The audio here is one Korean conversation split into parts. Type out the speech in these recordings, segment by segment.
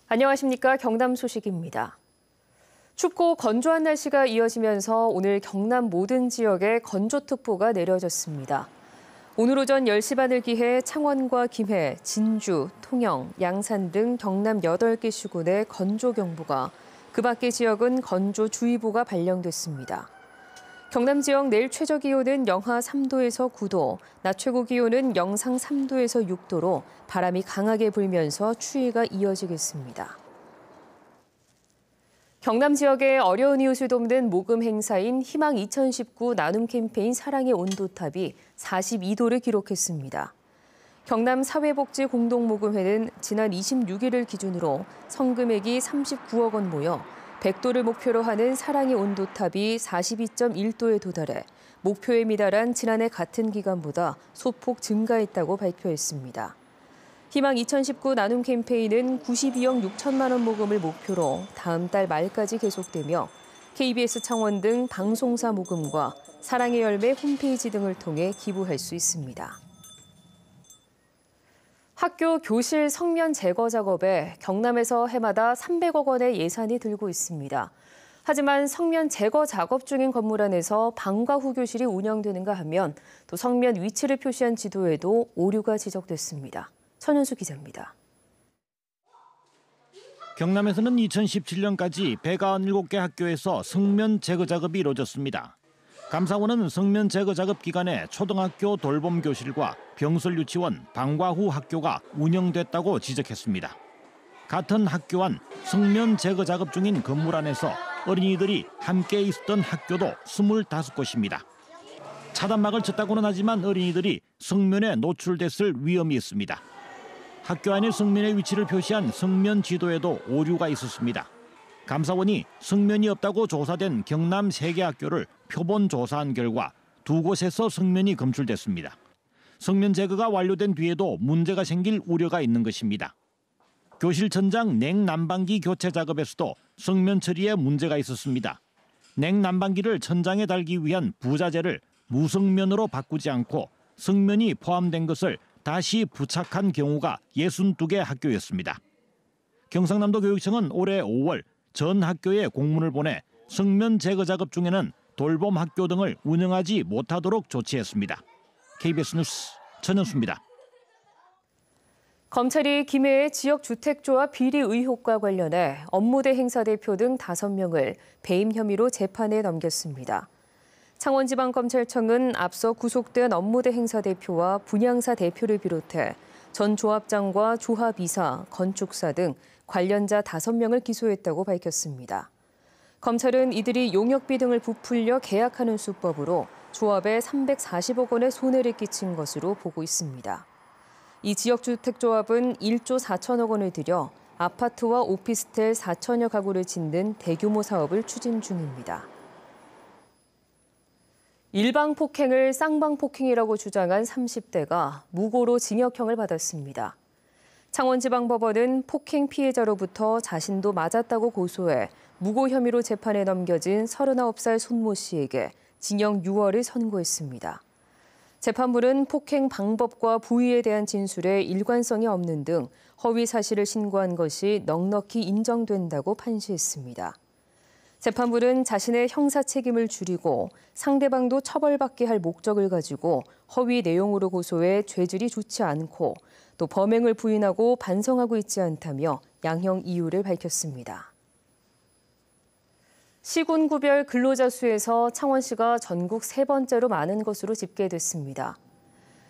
안녕하십니까. 경남 소식입니다. 춥고 건조한 날씨가 이어지면서 오늘 경남 모든 지역에 건조특보가 내려졌습니다. 오늘 오전 10시 반을 기해 창원과 김해, 진주, 통영, 양산 등 경남 8개 시군에 건조경보가, 그 밖의 지역은 건조주의보가 발령됐습니다. 경남 지역 내일 최저기온은 영하 3도에서 9도, 낮 최고기온은 영상 3도에서 6도로 바람이 강하게 불면서 추위가 이어지겠습니다. 경남 지역의 어려운 이웃을 돕는 모금 행사인 희망 2019 나눔 캠페인 사랑의 온도탑이 42도를 기록했습니다. 경남 사회복지 공동모금회는 지난 26일을 기준으로 성금액이 39억 원 모여 100도를 목표로 하는 사랑의 온도탑이 42.1도에 도달해 목표에 미달한 지난해 같은 기간보다 소폭 증가했다고 발표했습니다. 희망 2019 나눔 캠페인은 92억 6천만 원 모금을 목표로 다음 달 말까지 계속되며 KBS 창원 등 방송사 모금과 사랑의 열매 홈페이지 등을 통해 기부할 수 있습니다. 학교 교실 성면 제거 작업에 경남에서 해마다 300억 원의 예산이 들고 있습니다. 하지만 성면 제거 작업 중인 건물 안에서 방과 후 교실이 운영되는가 하면 또 성면 위치를 표시한 지도에도 오류가 지적됐습니다. 천현수 기자입니다. 경남에서는 2017년까지 197개 학교에서 성면 제거 작업이 이루어졌습니다. 감사원은 성면 제거 작업 기간에 초등학교 돌봄 교실과 병설 유치원, 방과 후 학교가 운영됐다고 지적했습니다. 같은 학교 안 성면 제거 작업 중인 건물 안에서 어린이들이 함께 있었던 학교도 25곳입니다. 차단막을 쳤다고는 하지만 어린이들이 성면에 노출됐을 위험이 있습니다. 학교 안의 성면의 위치를 표시한 성면 지도에도 오류가 있었습니다. 감사원이 성면이 없다고 조사된 경남 3개 학교를 표본 조사한 결과 2곳에서 성면이 검출됐습니다. 성면 제거가 완료된 뒤에도 문제가 생길 우려가 있는 것입니다. 교실 천장 냉난방기 교체 작업에서도 성면 처리에 문제가 있었습니다. 냉난방기를 천장에 달기 위한 부자재를 무성면으로 바꾸지 않고 성면이 포함된 것을 다시 부착한 경우가 62개 학교였습니다. 경상남도 교육청은 올해 5월 전 학교에 공문을 보내 성면 제거 작업 중에는 돌봄 학교 등을 운영하지 못하도록 조치했습니다. KBS 뉴스 천현수입니다. 검찰이 김해의 지역주택조합 비리 의혹과 관련해 업무대 행사 대표 등 5명을 배임 혐의로 재판에 넘겼습니다. 창원지방검찰청은 앞서 구속된 업무대 행사 대표와 분양사 대표를 비롯해 전 조합장과 조합이사, 건축사 등 관련자 5명을 기소했다고 밝혔습니다. 검찰은 이들이 용역비 등을 부풀려 계약하는 수법으로 조합에 340억 원의 손해를 끼친 것으로 보고 있습니다. 이 지역주택조합은 1조 4천억 원을 들여 아파트와 오피스텔 4천여 가구를 짓는 대규모 사업을 추진 중입니다. 일방폭행을 쌍방폭행이라고 주장한 30대가 무고로 징역형을 받았습니다. 창원지방법원은 폭행 피해자로부터 자신도 맞았다고 고소해 무고 혐의로 재판에 넘겨진 39살 손모 씨에게 징역 6월을 선고했습니다. 재판부는 폭행 방법과 부위에 대한 진술에 일관성이 없는 등 허위 사실을 신고한 것이 넉넉히 인정된다고 판시했습니다. 재판부는 자신의 형사 책임을 줄이고 상대방도 처벌받게 할 목적을 가지고 허위 내용으로 고소해 죄질이 좋지 않고 또 범행을 부인하고 반성하고 있지 않다며 양형 이유를 밝혔습니다. 시군구별 근로자 수에서 창원시가 전국 3번째로 많은 것으로 집계됐습니다.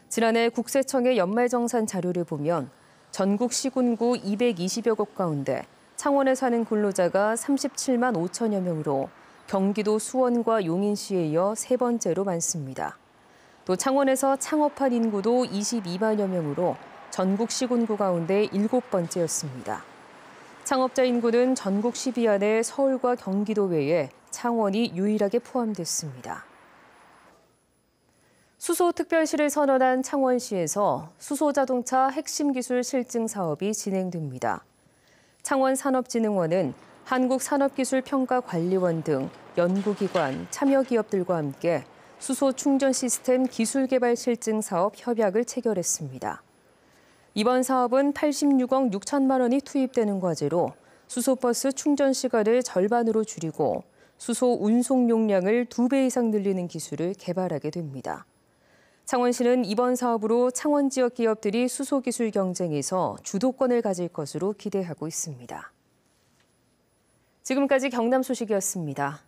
지난해 국세청의 연말정산 자료를 보면 전국 시군구 220여 곳 가운데 창원에 사는 근로자가 37만 5천여 명으로 경기도 수원과 용인시에 이어 3번째로 많습니다. 또 창원에서 창업한 인구도 22만여 명으로 전국 시군구 가운데 7번째였습니다. 창업자 인구는 전국 10위 안에 서울과 경기도 외에 창원이 유일하게 포함됐습니다. 수소특별시를 선언한 창원시에서 수소자동차 핵심기술 실증 사업이 진행됩니다. 창원산업진흥원은 한국산업기술평가관리원 등 연구기관, 참여기업들과 함께 수소 충전 시스템 기술개발 실증 사업 협약을 체결했습니다. 이번 사업은 86억 6천만 원이 투입되는 과제로 수소버스 충전 시간을 절반으로 줄이고 수소 운송 용량을 2배 이상 늘리는 기술을 개발하게 됩니다. 창원시는 이번 사업으로 창원 지역 기업들이 수소 기술 경쟁에서 주도권을 가질 것으로 기대하고 있습니다. 지금까지 경남 소식이었습니다.